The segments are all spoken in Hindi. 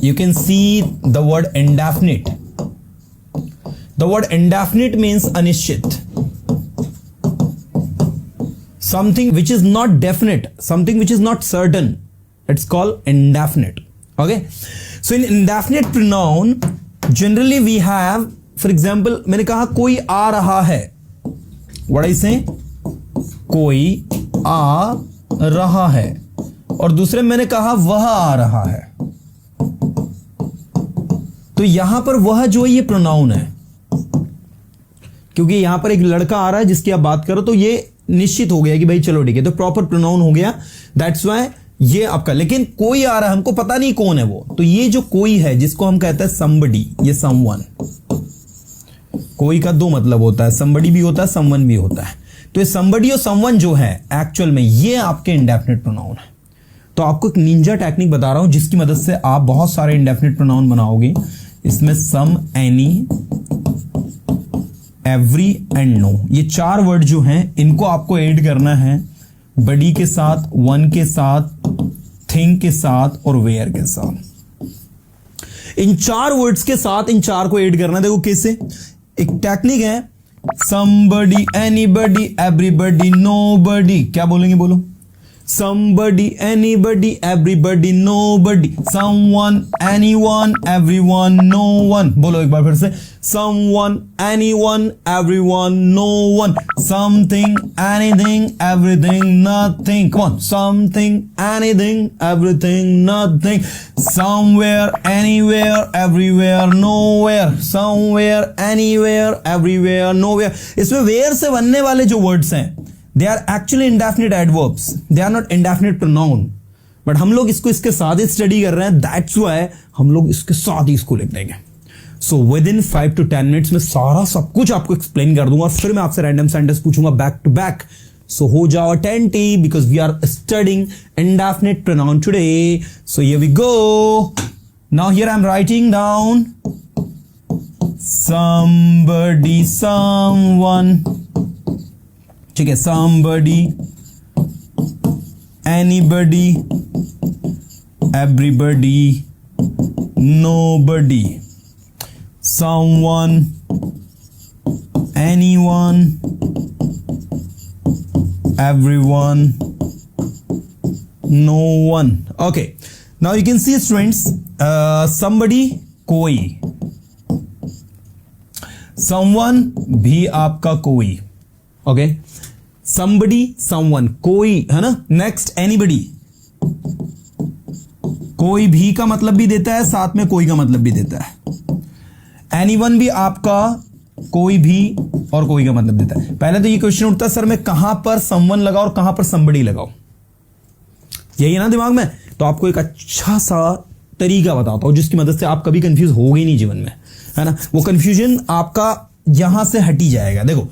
you can see the word indefinite. The word indefinite means अनिश्चित. Something which is not definite, something which is not certain, it's called indefinite. Okay, so in indefinite pronoun generally we have, for example, मैंने कहा कोई आ रहा है, what I say, कोई आ रहा है, और दूसरे मैंने कहा वह आ रहा है. तो यहां पर वह जो है ये प्रोनाउन है, क्योंकि यहां पर एक लड़का आ रहा है जिसकी आप बात करो, तो ये निश्चित हो गया कि भाई चलो ठीक है, तो प्रॉपर प्रोनाउन हो गया. दैट्स वाई ये आपका. लेकिन कोई आ रहा है, हमको पता नहीं कौन है वो, तो ये जो कोई है जिसको हम कहते हैं somebody, ये someone. कोई का दो मतलब होता है, somebody भी होता है, someone भी होता है. तो ये somebody और someone जो है एक्चुअल में ये आपके इंडेफिनिट प्रोनाउन है. तो आपको एक निंजा टेक्निक बता रहा हूं जिसकी मदद से आप बहुत सारे इंडेफिनिट प्रोनाउन बनाओगे. इसमें सम, एनी, एवरी एंड नो, ये चार वर्ड जो हैं इनको आपको ऐड करना है बडी के साथ, वन के साथ, थिंग के साथ और वेयर के साथ. इन चार वर्ड्स के साथ इन चार को ऐड करना. देखो कैसे, एक टेक्निक है, somebody, anybody, everybody, nobody. क्या बोलेंगे, बोलो. Somebody, anybody, everybody, nobody. Someone, anyone, everyone, no one. बोलो एक बार फिर से. Someone, anyone, everyone, no one. Something, anything, everything, nothing. Come on. Something, anything, everything, nothing. Somewhere, anywhere, everywhere, nowhere. Somewhere, anywhere, everywhere, nowhere. इसमें where से बनने वाले जो words हैं, they are actually indefinite adverbs. They are not indefinite pronoun. But हम लोग इसको इसके साथ ही स्टडी कर रहे हैं. That's why हम लोग इसके साथ ही इसको लिख देंगे. So within 5 to 10 minutes में सारा सब कुछ आपको एक्सप्लेन कर दूंगा. फिर मैं आपसे रैंडम सेंटेंस पूछूंगा बैक टू बैक. So हो जाओ attentive because we are studying indefinite pronoun today. So here we go. Now here I'm writing down somebody, someone. ठीक है, somebody, anybody, everybody, nobody. Someone, anyone, everyone, no one. Okay, now you can see students, somebody, कोई, someone भी आपका कोई. ओके, somebody, someone, कोई है ना. नेक्स्ट, anybody, कोई भी का मतलब भी देता है, साथ में कोई का मतलब भी देता है. anyone भी आपका कोई भी और कोई का मतलब देता है. पहले तो ये क्वेश्चन उठता है, सर मैं कहां पर someone लगाओ और कहां पर somebody लगाओ, यही है ना दिमाग में. तो आपको एक अच्छा सा तरीका बताता हूं जिसकी मदद से आप कभी कंफ्यूज होगे नहीं जीवन में, है ना. वो कंफ्यूजन आपका यहां से हटी जाएगा. देखो,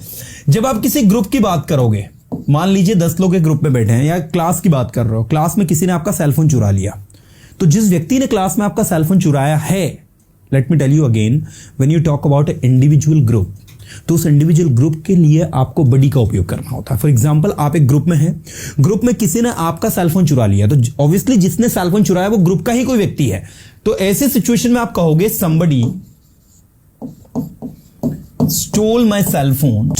जब आप किसी ग्रुप की बात करोगे, मान लीजिए 10 लोग एक ग्रुप में बैठे हैं, या क्लास की बात कर रहे हो, क्लास में किसी ने आपका सेलफोन चुरा लिया, तो जिस व्यक्ति ने क्लास में आपका सेलफोन चुराया है, let me tell you again, when you talk about a individual group, तो उस इंडिविजुअल ग्रुप के लिए आपको बडी का उपयोग करना होता है. फॉर एग्जाम्पल, आप एक ग्रुप में हैं, ग्रुप में किसी ने आपका सेलफोन चुरा लिया, तो ऑब्वियसली जिसने सेलफोन चुराया वो ग्रुप का ही कोई व्यक्ति है. तो ऐसे सिचुएशन में आप कहोगे somebody stole my cell phone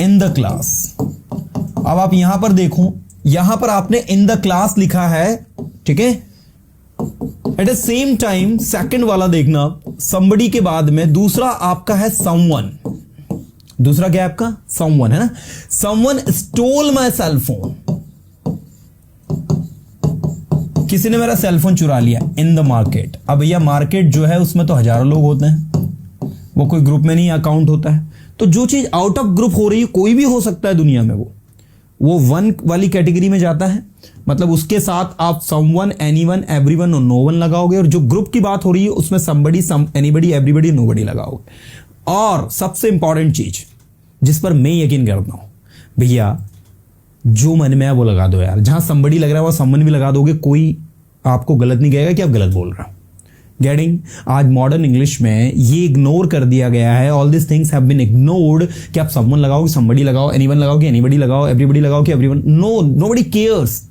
in the class. अब आप यहां पर देखो, यहां पर आपने in the class लिखा है, ठीक है. At the same time second वाला देखना, somebody के बाद में दूसरा आपका है someone. दूसरा क्या है आपका? someone, है ना. someone stole my cell phone. किसी ने मेरा सेलफोन चुरा लिया इन द मार्केट. अब भैया मार्केट जो है उसमें तो हजारों लोग होते हैं, वो कोई ग्रुप में नहीं अकाउंट होता है. तो जो चीज आउट ऑफ ग्रुप हो रही है, कोई भी हो सकता है दुनिया में, वो वन वाली कैटेगरी में जाता है. मतलब उसके साथ आप समवन, एनीवन, एवरीवन और नो वन लगाओगे, और जो ग्रुप की बात हो रही है उसमें समबडी, एनीबडी, एवरीबडी, नोबडी लगाओगे. और सबसे इंपॉर्टेंट चीज जिस पर मैं यकीन करता हूं, भैया जो मन में है वो लगा दो यार. जहां समबडी लग रहा है वहां समवन भी लगा दोगे, कोई आपको गलत नहीं कहेगा कि आप गलत बोल रहे हो. गेटिंग? आज मॉडर्न इंग्लिश में ये इग्नोर कर दिया गया है. All this things have been ignored कि आप समवन लगाओ कि समबडी लगाओ, एनीवन लगाओ कि एनीबडी लगाओ, एवरीबडी लगाओ कि everyone. No, nobody cares.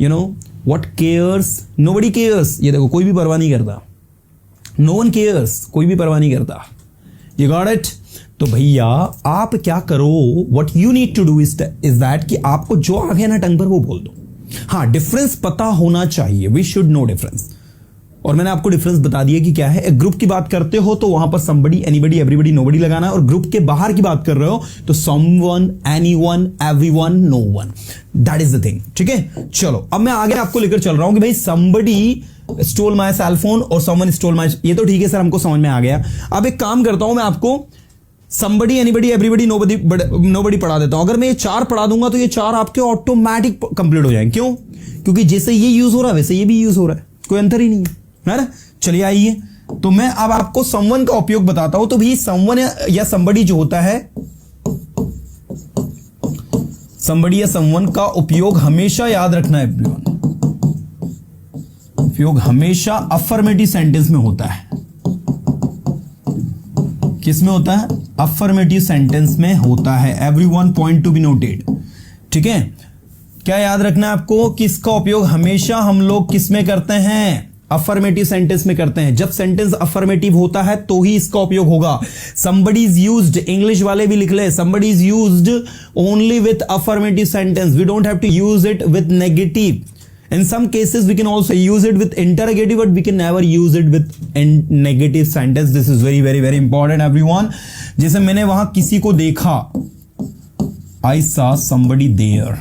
You know, what cares, nobody cares, ये देखो कोई भी परवाह नहीं करता, नो वन केयर्स, कोई भी परवाह नहीं करता, यू गॉट इट। तो भैया आप क्या करो, what you need to do is that कि आपको जो आ गया ना टंग पर वो बोल दो। हाँ, डिफरेंस पता होना चाहिए, वी शुड नो डिफरेंस, और मैंने आपको डिफरेंस बता दिया कि क्या है। एक ग्रुप की बात करते हो तो वहां पर समबडी, एनीबडी, एवरीबडी, नोबडी लगाना है, और ग्रुप के बाहर की बात कर रहे हो तो someone, anyone, everyone, no one, that is the thing. ठीक है, चलो अब मैं आगे आपको लेकर चल रहा हूं कि भाई somebody stole my cell phone और समवन स्टोल माय, ये तो ठीक है सर, हमको समझ में आ गया। अब एक काम करता हूं, मैं आपको समबडी, एनीबडी, एवरीबडी, नोबडी पढ़ा देता हूं। अगर मैं ये 4 पढ़ा दूंगा तो ये 4 आपके ऑटोमेटिक कंप्लीट हो जाएंगे। क्यों? क्योंकि जैसे ये यूज हो रहा है वैसे ये भी यूज हो रहा है, कोई अंतर ही नहीं है ना। चलिए आइए, तो मैं अब आपको समवन का उपयोग बताता हूं। तो भी समवन या समबडी जो होता है, समबडी या समवन का उपयोग हमेशा याद रखना है एवरीवन, उपयोग हमेशा अफर्मेटिव सेंटेंस में होता है। किस में होता है? अफर्मेटिव सेंटेंस में होता है। Everyone point to be noted. ठीक है, क्या याद रखना है आपको कि इसका उपयोग हमेशा हम लोग किस में करते हैं? अफर्मेटिव सेंटेंस में करते हैं। जब सेंटेंस अफर्मेटिव होता है तो ही इसका उपयोग होगा। somebody is used, इंग्लिश वाले भी लिख ले, somebody is used only with affirmative sentence, we don't have to use it with negative. In some cases we can also use it with interrogative, but we can never use it with negative sentence. This is very very very important everyone. जैसे मैंने वहां किसी को देखा, I saw somebody there.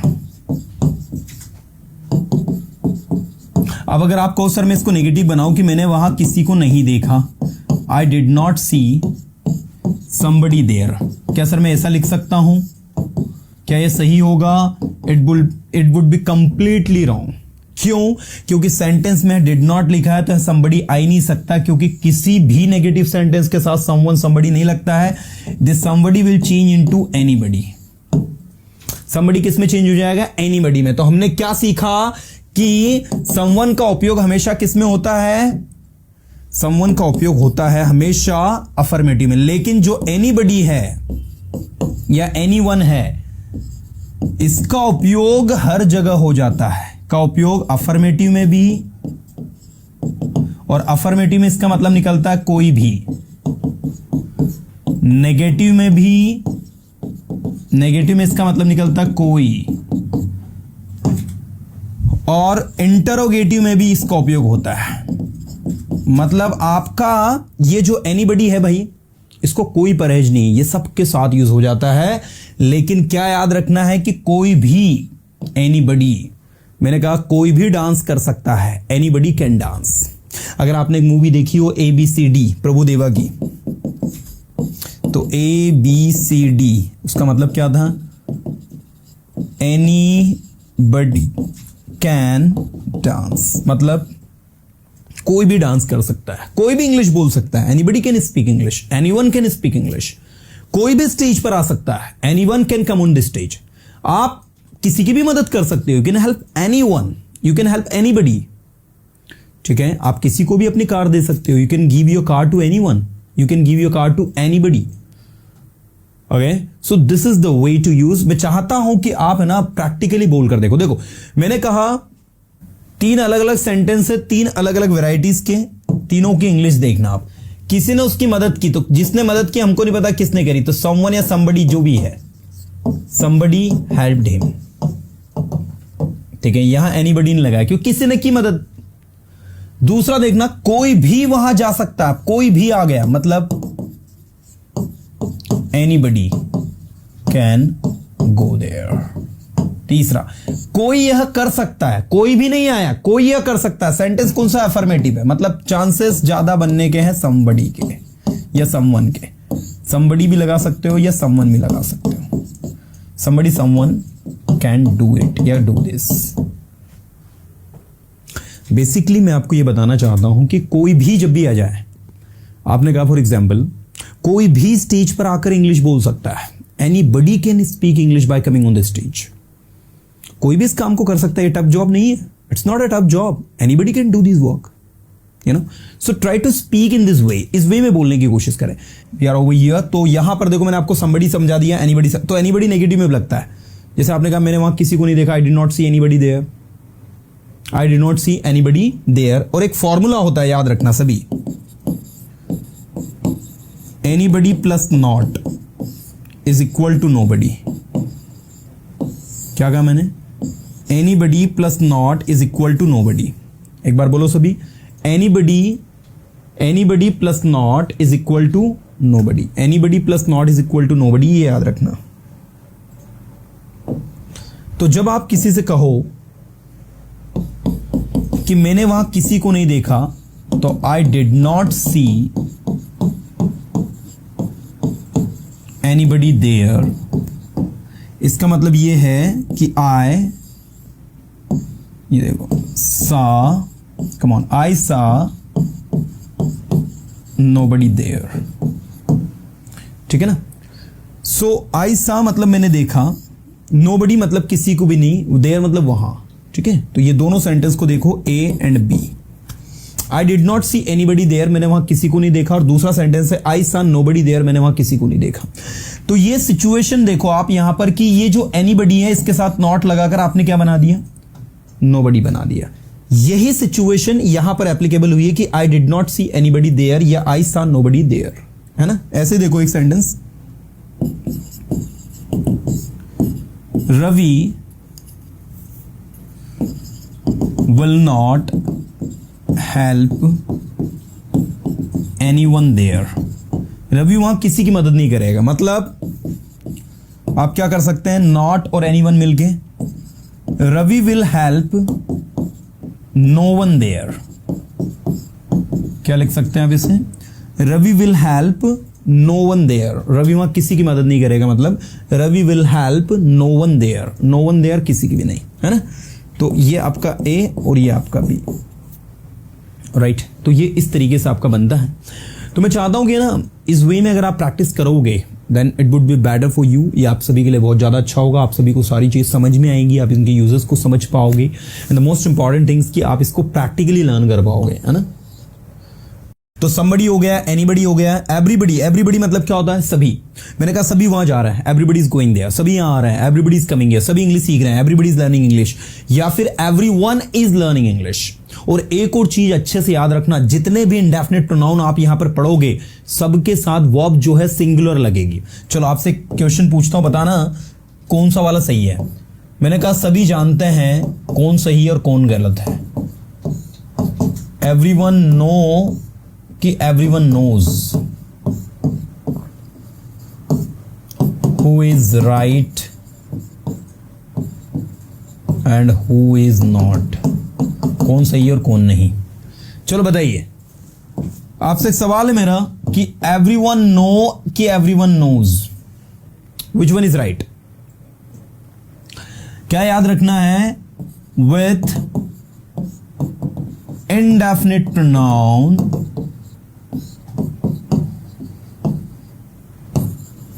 अब अगर आप कहो सर मैं इसको नेगेटिव बनाऊं कि मैंने वहां किसी को नहीं देखा, I did not see somebody there, क्या सर मैं ऐसा लिख सकता हूं? क्या ये सही होगा? It would be completely wrong. क्यों? क्योंकि सेंटेंस में डिड नॉट लिखा है तो somebody आ ही नहीं सकता, क्योंकि किसी भी नेगेटिव सेंटेंस के साथ someone, somebody नहीं लगता है। This somebody will change into anybody. somebody किस में चेंज हो जाएगा? anybody में। तो हमने क्या सीखा कि someone का उपयोग हमेशा किस में होता है? someone का उपयोग होता है हमेशा अफर्मेटिव में। लेकिन जो anybody है या anyone है, इसका उपयोग हर जगह हो जाता है। का उपयोग अफर्मेटिव में भी, और अफर्मेटिव में इसका मतलब निकलता है कोई भी, नेगेटिव में भी, नेगेटिव में इसका मतलब निकलता है कोई, और इंटरोगेटिव में भी इसका उपयोग होता है। मतलब आपका ये जो एनीबडी है भाई, इसको कोई परहेज नहीं, ये सबके साथ यूज हो जाता है। लेकिन क्या याद रखना है कि कोई भी, एनीबडी, मैंने कहा कोई भी डांस कर सकता है, एनीबडी कैन डांस। अगर आपने एक मूवी देखी हो ABCD प्रभुदेवा की, तो ABCD उसका मतलब क्या था? एनीबडी कैन डांस, मतलब कोई भी डांस कर सकता है, कोई भी इंग्लिश बोल सकता है। Anybody can speak English, anyone can speak English. कोई भी स्टेज पर आ सकता है, anyone can come on the stage. आप किसी की भी मदद कर सकते हो, you can help anyone, you can help anybody. ठीक है, आप किसी को भी अपनी कार दे सकते हो, you can give your car to anyone, you can give your car to anybody. Okay, so this is the way to use. मैं चाहता हूं कि आप है ना प्रैक्टिकली बोल कर देखो। देखो मैंने कहा 3 अलग अलग सेंटेंस है, 3 अलग अलग वेराइटीज के, तीनों की इंग्लिश देखना आप। किसी ने उसकी मदद की, तो जिसने मदद की हमको नहीं पता किसने करी, तो समवन या somebody जो भी है, somebody helped him। ठीक है, यहां एनीबडी नहीं लगाया क्योंकि किसी ने की मदद। दूसरा देखना, कोई भी वहां जा सकता है, कोई भी आ गया, मतलब एनीबडी कैन गो देयर। तीसरा, कोई यह कर सकता है, कोई भी नहीं आया, कोई यह कर सकता है। सेंटेंस कौन सा? अफर्मेटिव है, मतलब चांसेस ज्यादा बनने के हैं somebody के या someone के। somebody भी लगा सकते हो या someone भी लगा सकते हो। somebody, someone can do it या do this। बेसिकली मैं आपको यह बताना चाहता हूं कि कोई भी जब भी आ जाए, आपने कहा फॉर एग्जाम्पल कोई भी स्टेज पर आकर इंग्लिश बोल सकता है। Anybody can speak English by coming on the stage. कोई भी इस काम को कर सकता है, ये टफ जॉब नहीं है, it's not a tough job, anybody can do this work, you know. So try to speak in this way, इस वे में बोलने की कोशिश करें यार। ओवर हियर, तो यहां पर देखो मैंने आपको somebody समझा दिया, एनीबडी, तो एनीबडी नेगेटिव में लगता है। जैसे आपने कहा मैंने वहां किसी को नहीं देखा, I did not see anybody there. I did not see anybody there. और एक फॉर्मूला होता है, याद रखना सभी, anybody plus not is equal to nobody. क्या कहा मैंने? Anybody plus not is equal to nobody. एक बार बोलो सभी, anybody plus not is equal to nobody. Anybody plus not is equal to nobody, ये याद रखना। तो जब आप किसी से कहो कि मैंने वहां किसी को नहीं देखा, तो I did not see anybody there, इसका मतलब ये है कि आई, ये देखो, सा, कम ऑन, आई सा नोबडी देयर। ठीक है ना? सो आई सा मतलब मैंने देखा, नोबडी मतलब किसी को भी नहीं, देयर मतलब वहां। ठीक है? तो ये दोनों सेंटेंस को देखो, A and B. I did not see anybody there, मैंने वहां किसी को नहीं देखा। और दूसरा सेंटेंस है आई सा नोबडी देयर, मैंने वहां किसी को नहीं देखा। तो ये सिचुएशन देखो आप यहां पर कि ये जो एनीबडी है इसके साथ नॉट लगाकर आपने क्या बना दिया? नोबडी बना दिया। यही सिचुएशन यहां पर एप्लीकेबल हुई है कि I did not see anybody there या आई सा नोबडी देयर, है ना? ऐसे देखो एक sentence, Ravi will not help anyone there. Ravi वहां किसी की मदद नहीं करेगा। मतलब आप क्या कर सकते हैं, नॉट और एनीवन मिलके, Ravi will help no one there. क्या लिख सकते हैं आप इसे? Ravi will help no one there. Ravi वहां किसी की मदद नहीं करेगा, मतलब Ravi will help no one there. No one there किसी की भी नहीं, है ना? तो ये आपका ए और ये आपका बी, राइट? तो ये इस तरीके से आपका बनता है। तो मैं चाहता हूं कि ना इस वे में अगर आप प्रैक्टिस करोगे then it would be better for you. ये आप सभी के लिए बहुत ज़्यादा अच्छा होगा। आप सभी को सारी चीज़ समझ में आएंगी, आप इनके यूजर्स को समझ पाओगे, and the most important things कि आप इसको प्रैक्टिकली लर्न कर पाओगे, है ना? तो somebody हो गया, anybody हो गया, everybody। everybody मतलब क्या होता है? सभी। मैंने कहा सभी वहां जा रहा है, everybody is going there। सभी यहां आ रहे हैं, everybody is coming here। सभी इंग्लिश सीख रहे हैं, everybody is learning English। या फिर everyone is learning English। और एक और चीज अच्छे से याद रखना, जितने भी इंडेफिनिट प्रोनाउन आप यहां पर पढ़ोगे सबके साथ वर्ब जो है सिंगुलर लगेगी। चलो आपसे क्वेश्चन पूछता हूं, बताना कौन सा वाला सही है। मैंने कहा सभी जानते हैं कौन सही और कौन गलत है। everyone know कि everyone knows who is right and who is not, कौन सही और कौन नहीं। चलो बताइए, आपसे एक सवाल है मेरा कि everyone know कि everyone knows, which one is right? क्या याद रखना है? with indefinite pronoun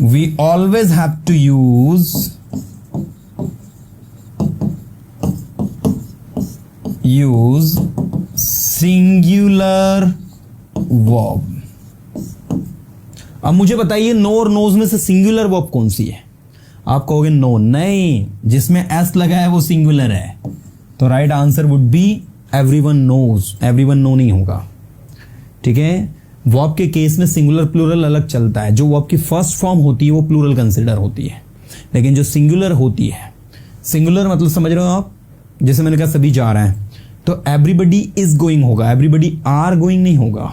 we always have to use singular verb। अब मुझे बताइए नो और नोज में से सिंगुलर वर्ब कौन सी है? आप कहोगे नो, नहीं, जिसमें एस लगा है वो सिंगुलर है। तो right answer would be everyone knows. Everyone know नहीं होगा, ठीक है? वर्ब के केस में सिंगुलर प्लूरल अलग चलता है। जो वर्ब की फर्स्ट फॉर्म होती है वो प्लूरल कंसिडर होती है, लेकिन जो सिंगुलर होती है, सिंगुलर मतलब समझ रहे हो आप? जैसे मैंने कहा सभी जा रहे हैं, तो एवरीबडी इज गोइंग होगा, एवरीबडी आर गोइंग नहीं होगा।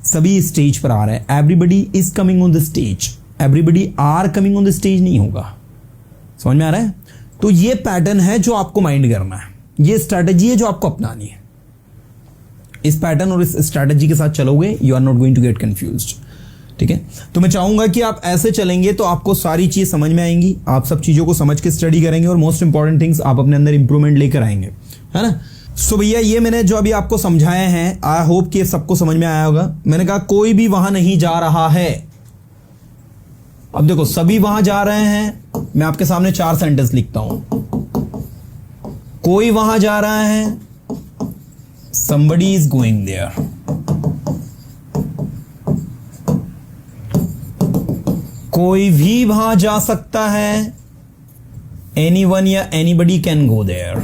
सभी स्टेज पर आ रहे हैं, everybody is coming on the stage, everybody are coming on the stage नहीं होगा। समझ में आ रहा है? तो ये पैटर्न है जो आपको माइंड करना है, ये स्ट्रैटेजी है जो आपको अपनानी है। इस पैटर्न और इस स्ट्रैटेजी के साथ चलोगे, you are not going to get confused, ठीक है? तो मैं चाहूंगा कि आप ऐसे चलेंगे तो आपको सारी चीज समझ में आएंगी, आप सब चीजों को समझ के स्टडी करेंगे और मोस्ट इंपॉर्टेंट थिंग्स आप अपने अंदर इंप्रूवमेंट लेकर आएंगे, है ना? सो भैया ये मैंने जो अभी आपको समझाए हैं, आई होप कि सबको समझ में आया होगा। मैंने कहा कोई भी वहां नहीं जा रहा है। अब देखो सभी वहां जा रहे हैं, मैं आपके सामने 4 सेंटेंस लिखता हूं। कोई वहां जा रहा है, somebody is going there। कोई भी वहां जा सकता है, anyone या anybody can go there।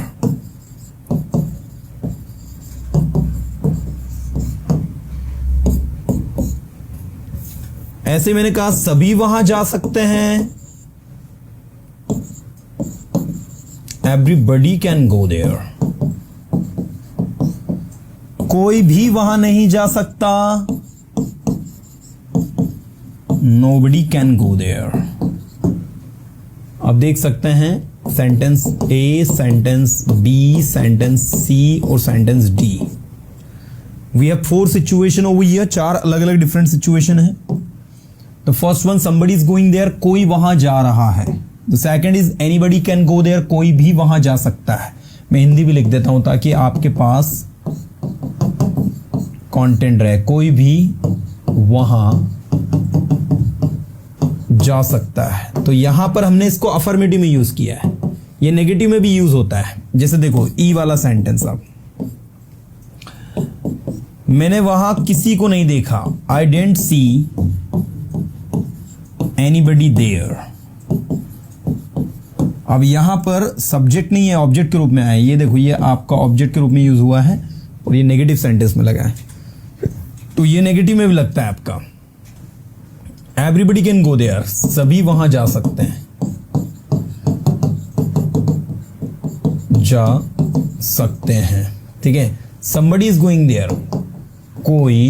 ऐसे मैंने कहा सभी वहां जा सकते हैं, एवरीबडी कैन गो देयर। कोई भी वहां नहीं जा सकता, नोबडी कैन गो देयर। अब देख सकते हैं sentence A, sentence B, sentence C और sentence D. We have 4 situation over here, 4 अलग अलग डिफरेंट सिचुएशन है। The first one, somebody is going there, कोई वहां जा रहा है। The second is anybody can go there, कोई भी वहां जा सकता है। मैं हिंदी भी लिख देता हूं ताकि आपके पास कंटेंट रहे। कोई भी वहां जा सकता है। तो यहां पर हमने इसको अफर्मेटिव में यूज किया है, ये नेगेटिव में भी यूज होता है। जैसे देखो ई वाला सेंटेंस, अब मैंने वहां किसी को नहीं देखा, आई डेंट सी एनीबडी देयर। अब यहां पर सब्जेक्ट नहीं है, ऑब्जेक्ट के रूप में आया। ये देखो, ये आपका ऑब्जेक्ट के रूप में यूज हुआ है और ये नेगेटिव सेंटेंस में लगा है, तो ये नेगेटिव में भी लगता है आपका। एवरीबडी कैन गो देयर, सभी वहां जा सकते हैं, जा सकते हैं। ठीक है, somebody इज गोइंग देयर, कोई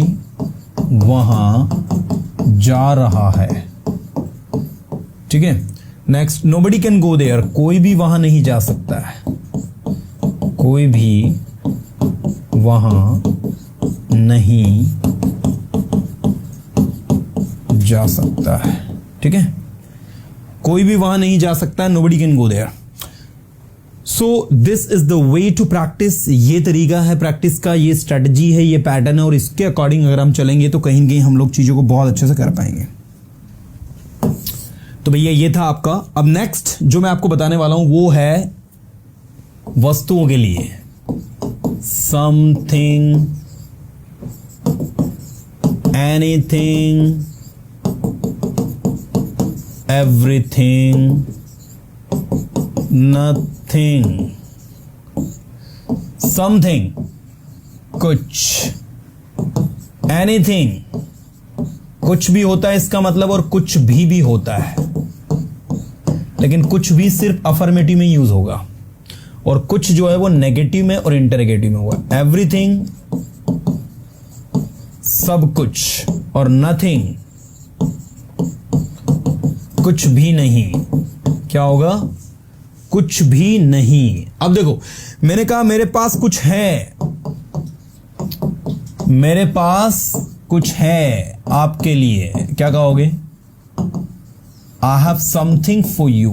वहां जा रहा है। ठीक है, next, nobody can go there, कोई भी वहां नहीं जा सकता है, कोई भी वहां नहीं जा सकता है। ठीक है, कोई भी वहां नहीं जा सकता है, nobody can go there. So this is the way to practice, ये तरीका है प्रैक्टिस का, ये स्ट्रेटजी है, ये पैटर्न है, और इसके अकॉर्डिंग अगर हम चलेंगे तो कहीं ना कहीं हम लोग चीजों को बहुत अच्छे से कर पाएंगे। तो भैया ये था आपका। अब नेक्स्ट जो मैं आपको बताने वाला हूं वो है वस्तुओं के लिए। Something, anything, everything, nothing. Something कुछ, एनीथिंग कुछ भी होता है इसका मतलब, और कुछ भी होता है, लेकिन कुछ भी सिर्फ अफर्मेटिव में यूज होगा, और कुछ जो है वो नेगेटिव में और इंटरोगेटिव में होगा। एवरीथिंग सब कुछ, और नथिंग कुछ भी नहीं। क्या होगा? कुछ भी नहीं। अब देखो, मैंने कहा मेरे पास कुछ है, मेरे पास कुछ है आपके लिए, क्या कहोगे? I have something for you.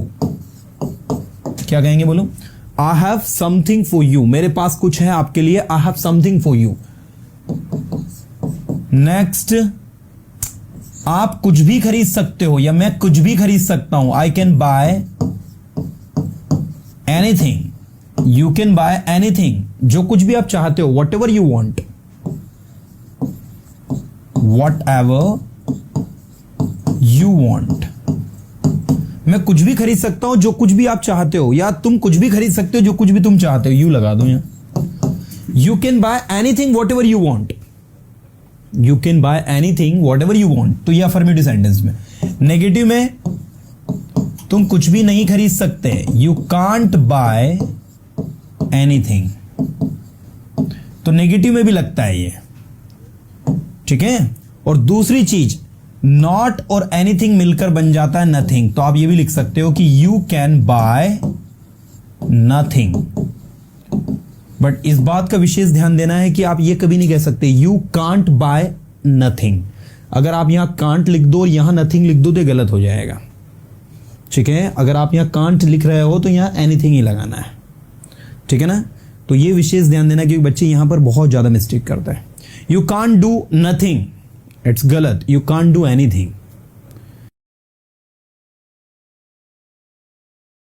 क्या कहेंगे? बोलो, I have something for you. मेरे पास कुछ है आपके लिए, I have something for you. Next, आप कुछ भी खरीद सकते हो, या मैं कुछ भी खरीद सकता हूं। I can buy anything, you can buy anything. जो कुछ भी आप चाहते हो, what ever you want, what ever you want. मैं कुछ भी खरीद सकता हूं जो कुछ भी आप चाहते हो, या तुम कुछ भी खरीद सकते हो जो कुछ भी तुम चाहते हो। यू लगा दो यहां। You can buy anything what ever you want, you can buy anything what ever you want. तो ये अफर्मेटिव सेंटेंस में। नेगेटिव में, तुम कुछ भी नहीं खरीद सकते, यू कांट बाय एनीथिंग। तो नेगेटिव में भी लगता है ये। ठीक है, और दूसरी चीज, नॉट और एनीथिंग मिलकर बन जाता है नथिंग। तो आप ये भी लिख सकते हो कि you can buy nothing. But इस बात का विशेष ध्यान देना है कि आप ये कभी नहीं कह सकते यू कांट बाय नथिंग। अगर आप यहां कांट लिख दो, यहां नथिंग लिख दो तो गलत हो जाएगा। ठीक है, अगर आप यहां कांट लिख रहे हो तो यहां एनीथिंग ही लगाना है। ठीक है ना? तो ये विशेष ध्यान देना, क्योंकि बच्चे यहां पर बहुत ज्यादा मिस्टेक करते हैं। You can't do nothing, it's galat. You can't do anything.